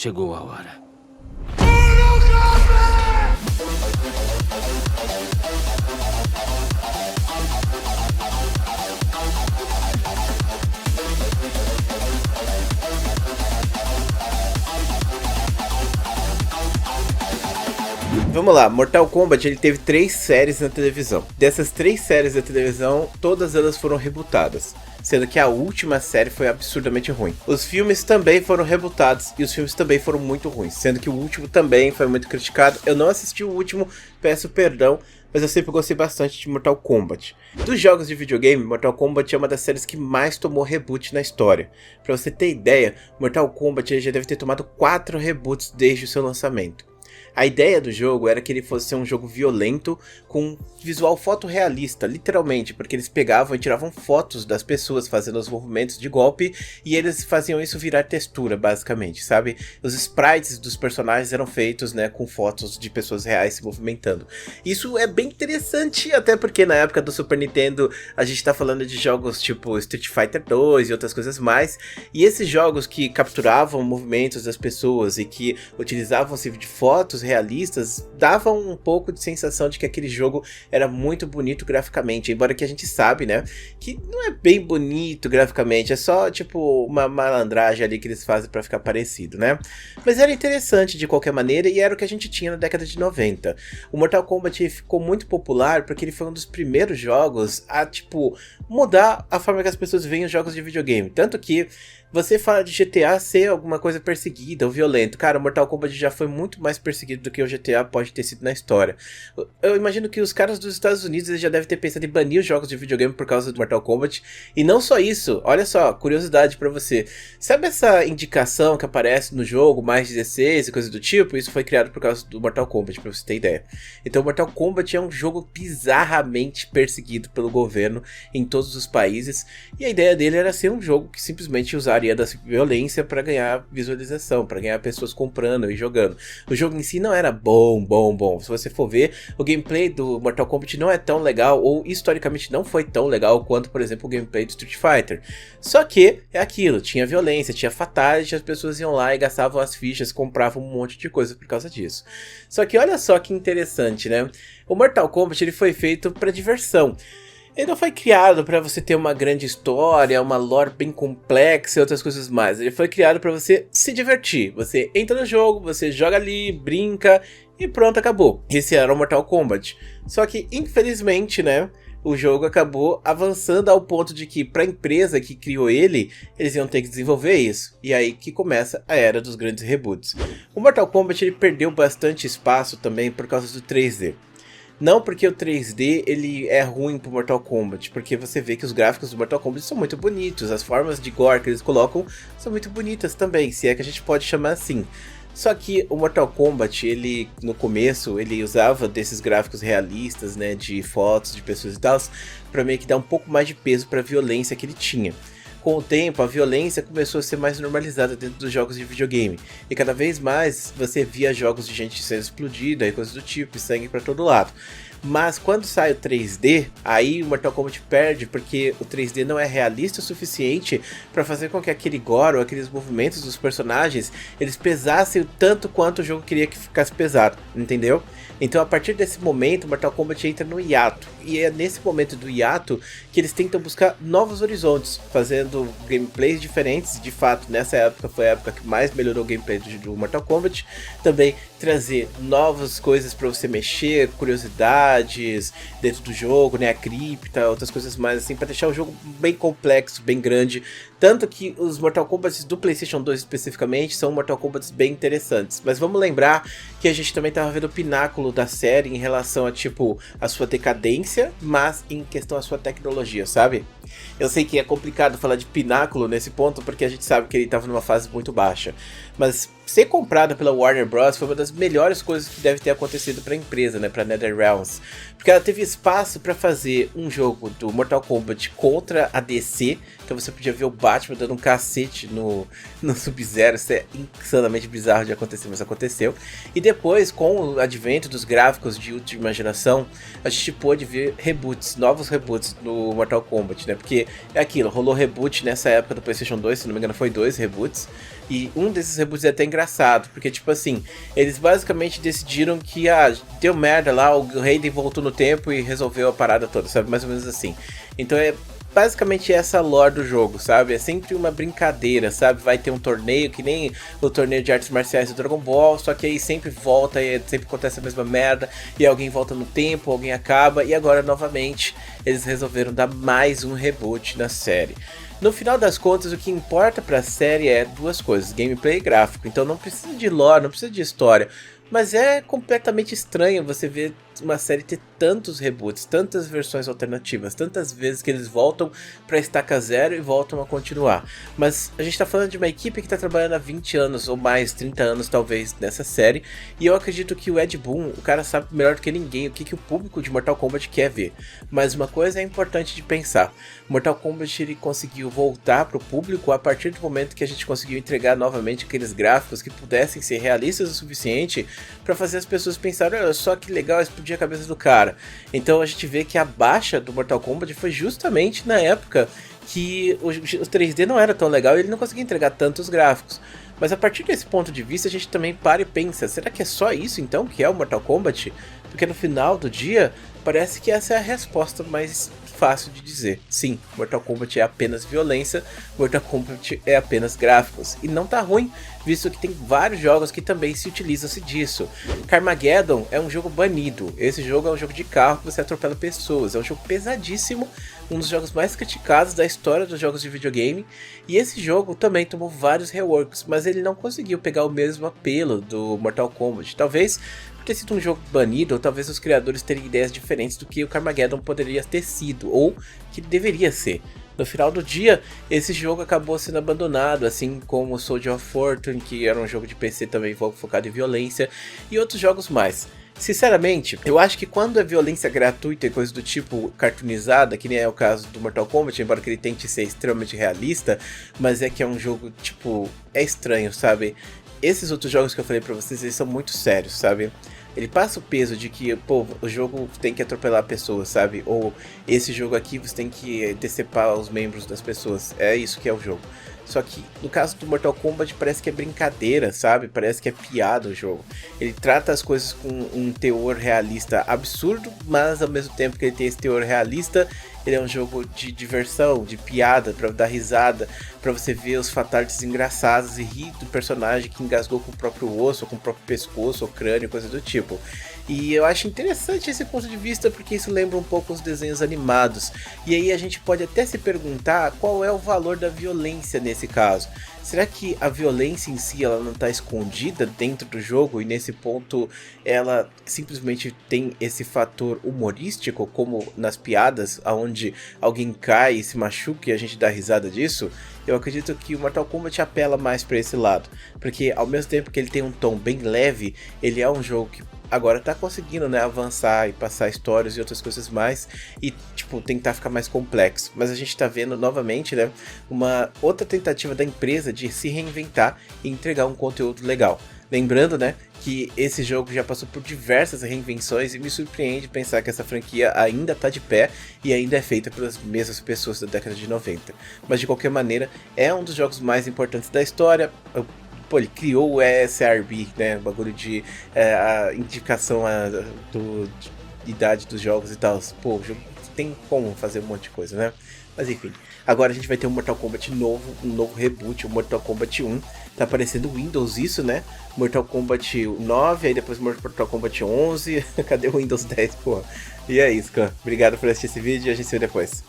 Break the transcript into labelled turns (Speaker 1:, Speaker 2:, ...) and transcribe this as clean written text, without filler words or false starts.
Speaker 1: Chegou a hora.
Speaker 2: Vamos lá, Mortal Kombat ele teve 3 séries na televisão. Dessas 3 séries da televisão, todas elas foram rebootadas, sendo que a última série foi absurdamente ruim. Os filmes também foram rebootados e os filmes também foram muito ruins, sendo que o último também foi muito criticado. Eu não assisti o último, peço perdão, mas eu sempre gostei bastante de Mortal Kombat. Dos jogos de videogame, Mortal Kombat é uma das séries que mais tomou reboot na história. Pra você ter ideia, Mortal Kombat já deve ter tomado 4 reboots desde o seu lançamento. A ideia do jogo era que ele fosse ser um jogo violento com visual fotorrealista, literalmente, porque eles pegavam e tiravam fotos das pessoas fazendo os movimentos de golpe e eles faziam isso virar textura, basicamente, sabe? Os sprites dos personagens eram feitos, né, com fotos de pessoas reais se movimentando. Isso é bem interessante, até porque na época do Super Nintendo a gente tá falando de jogos tipo Street Fighter 2 e outras coisas mais, e esses jogos que capturavam movimentos das pessoas e que utilizavam-se de fotos realistas davam um pouco de sensação de que aquele jogo era muito bonito graficamente, embora que a gente sabe, né, que não é bem bonito graficamente, é só tipo uma malandragem ali que eles fazem pra ficar parecido, né, mas era interessante de qualquer maneira e era o que a gente tinha na década de 90. O Mortal Kombat ficou muito popular porque ele foi um dos primeiros jogos a, tipo, mudar a forma que as pessoas veem os jogos de videogame, tanto que você fala de GTA ser alguma coisa perseguida ou violento. Cara, o Mortal Kombat já foi muito mais perseguido do que o GTA pode ter sido na história. Eu imagino que os caras dos Estados Unidos eles já devem ter pensado em banir os jogos de videogame por causa do Mortal Kombat. E não só isso, olha só, curiosidade pra você. Sabe essa indicação que aparece no jogo, mais 16 e coisa do tipo? Isso foi criado por causa do Mortal Kombat, pra você ter ideia. Então Mortal Kombat é um jogo bizarramente perseguido pelo governo em todos os países. E a ideia dele era ser um jogo que simplesmente usaria da violência para ganhar visualização, para ganhar pessoas comprando e jogando. O jogo em si não era bom. Se você for ver, o gameplay do Mortal Kombat não é tão legal, ou historicamente não foi tão legal quanto, por exemplo, o gameplay do Street Fighter. Só que é aquilo, tinha violência, tinha fatality, as pessoas iam lá e gastavam as fichas, compravam um monte de coisa por causa disso. Só que olha só que interessante, né? O Mortal Kombat ele foi feito para diversão. Ele não foi criado para você ter uma grande história, uma lore bem complexa e outras coisas mais. Ele foi criado para você se divertir. Você entra no jogo, você joga ali, brinca e pronto, acabou. Esse era o Mortal Kombat. Só que, infelizmente, né, o jogo acabou avançando ao ponto de que, para a empresa que criou ele, eles iam ter que desenvolver isso. E aí que começa a era dos grandes reboots. O Mortal Kombat ele perdeu bastante espaço também por causa do 3D. Não porque o 3D ele é ruim pro Mortal Kombat, porque você vê que os gráficos do Mortal Kombat são muito bonitos, as formas de gore que eles colocam são muito bonitas também, se é que a gente pode chamar assim. Só que o Mortal Kombat, ele no começo, ele usava desses gráficos realistas, né, de fotos de pessoas e tal, pra meio que dar um pouco mais de peso pra violência que ele tinha. Com o tempo, a violência começou a ser mais normalizada dentro dos jogos de videogame. E cada vez mais você via jogos de gente sendo explodida e coisas do tipo, e sangue pra todo lado. Mas quando sai o 3D, aí o Mortal Kombat perde, porque o 3D não é realista o suficiente para fazer com que aquele gore ou aqueles movimentos dos personagens, eles pesassem o tanto quanto o jogo queria que ficasse pesado, entendeu? Então a partir desse momento, o Mortal Kombat entra no hiato, e é nesse momento do hiato que eles tentam buscar novos horizontes, fazendo gameplays diferentes. De fato, nessa época foi a época que mais melhorou o gameplay do Mortal Kombat, também trazer novas coisas para você mexer, curiosidades dentro do jogo, né, a cripta, outras coisas mais assim, para deixar o jogo bem complexo, bem grande. Tanto que os Mortal Kombat do PlayStation 2 especificamente são Mortal Kombat bem interessantes. Mas vamos lembrar que a gente também estava vendo o pináculo da série em relação a, tipo, a sua decadência, mas em questão a sua tecnologia, sabe? Eu sei que é complicado falar de pináculo nesse ponto, porque a gente sabe que ele estava numa fase muito baixa. Mas ser comprado pela Warner Bros. Foi uma das melhores coisas que deve ter acontecido para a empresa, né, para NetherRealms. Porque ela teve espaço para fazer um jogo do Mortal Kombat contra a DC, Então você podia ver o Batman dando um cacete no Sub-Zero. Isso é insanamente bizarro de acontecer, mas aconteceu. E depois, com o advento dos gráficos de última geração, a gente pôde ver reboots, novos reboots no Mortal Kombat, né? Porque é aquilo, rolou reboot nessa época do PlayStation 2, se não me engano foi 2 reboots. E um desses reboots é até engraçado, porque tipo assim, eles basicamente decidiram que deu merda lá, o Raiden voltou no tempo e resolveu a parada toda, sabe? Mais ou menos assim. Então é basicamente essa lore do jogo, sabe? É sempre uma brincadeira, sabe? Vai ter um torneio que nem o torneio de artes marciais do Dragon Ball, só que aí sempre volta e sempre acontece a mesma merda, e alguém volta no tempo, alguém acaba, e agora novamente eles resolveram dar mais um reboot na série. No final das contas, o que importa pra série é duas coisas, gameplay e gráfico. Então não precisa de lore, não precisa de história. Mas é completamente estranho você ver uma série ter tantos reboots, tantas versões alternativas, tantas vezes que eles voltam pra estaca zero e voltam a continuar. Mas a gente tá falando de uma equipe que tá trabalhando há 20 anos ou mais, 30 anos talvez nessa série. E eu acredito que o Ed Boon, o cara sabe melhor do que ninguém o que o público de Mortal Kombat quer ver. Mas uma coisa é importante de pensar. Mortal Kombat ele conseguiu voltar pro público a partir do momento que a gente conseguiu entregar novamente aqueles gráficos que pudessem ser realistas o suficiente para fazer as pessoas pensarem, olha só que legal, explodir a cabeça do cara. Então a gente vê que a baixa do Mortal Kombat foi justamente na época que o 3D não era tão legal e ele não conseguia entregar tantos gráficos. Mas a partir desse ponto de vista a gente também para e pensa, será que é só isso então que é o Mortal Kombat? Porque no final do dia parece que essa é a resposta mais fácil de dizer. Sim, Mortal Kombat é apenas violência, Mortal Kombat é apenas gráficos. E não tá ruim, visto que tem vários jogos que também se utilizam-se disso. Carmageddon é um jogo banido. Esse jogo é um jogo de carro que você atropela pessoas. É um jogo pesadíssimo, um dos jogos mais criticados da história dos jogos de videogame. E esse jogo também tomou vários reworks, mas ele não conseguiu pegar o mesmo apelo do Mortal Kombat. Talvez ter sido um jogo banido, ou talvez os criadores terem ideias diferentes do que o Carmageddon poderia ter sido, ou que deveria ser. No final do dia, esse jogo acabou sendo abandonado, assim como o Soldier of Fortune, que era um jogo de PC também focado em violência, e outros jogos mais. Sinceramente, eu acho que quando é violência gratuita e coisa do tipo cartoonizada, que nem é o caso do Mortal Kombat, embora que ele tente ser extremamente realista, mas é que é um jogo, tipo, é estranho, sabe? Esses outros jogos que eu falei pra vocês, eles são muito sérios, sabe? Ele passa o peso de que, pô, o jogo tem que atropelar pessoas, sabe? Ou esse jogo aqui você tem que decepar os membros das pessoas. É isso que é o jogo. Só que no caso do Mortal Kombat parece que é brincadeira, sabe? Parece que é piada o jogo. Ele trata as coisas com um teor realista absurdo, mas ao mesmo tempo que ele tem esse teor realista, ele é um jogo de diversão, de piada, pra dar risada, pra você ver os fatalities engraçados e rir do personagem que engasgou com o próprio osso, ou com o próprio pescoço, ou crânio, coisa do tipo. E eu acho interessante esse ponto de vista porque isso lembra um pouco os desenhos animados. E aí a gente pode até se perguntar qual é o valor da violência nesse caso. Será que a violência em si ela não está escondida dentro do jogo e nesse ponto ela simplesmente tem esse fator humorístico, como nas piadas, onde alguém cai e se machuca e a gente dá risada disso? Eu acredito que o Mortal Kombat apela mais para esse lado, porque ao mesmo tempo que ele tem um tom bem leve, ele é um jogo que agora tá conseguindo, né, avançar e passar histórias e outras coisas mais e, tipo, tentar ficar mais complexo. Mas a gente tá vendo novamente, né, uma outra tentativa da empresa de se reinventar e entregar um conteúdo legal. Lembrando, né, que esse jogo já passou por diversas reinvenções e me surpreende pensar que essa franquia ainda tá de pé e ainda é feita pelas mesmas pessoas da década de 90. Mas de qualquer maneira, é um dos jogos mais importantes da história. Pô, ele criou o ESRB, né, o bagulho de a indicação de idade dos jogos e tal. Pô, o jogo tem como fazer um monte de coisa, né? Mas enfim, agora a gente vai ter um Mortal Kombat novo, um novo reboot, o Mortal Kombat 1. Tá aparecendo Windows isso, né? Mortal Kombat 9, aí depois Mortal Kombat 11. Cadê o Windows 10, porra? E é isso, cara. Obrigado por assistir esse vídeo e a gente se vê depois.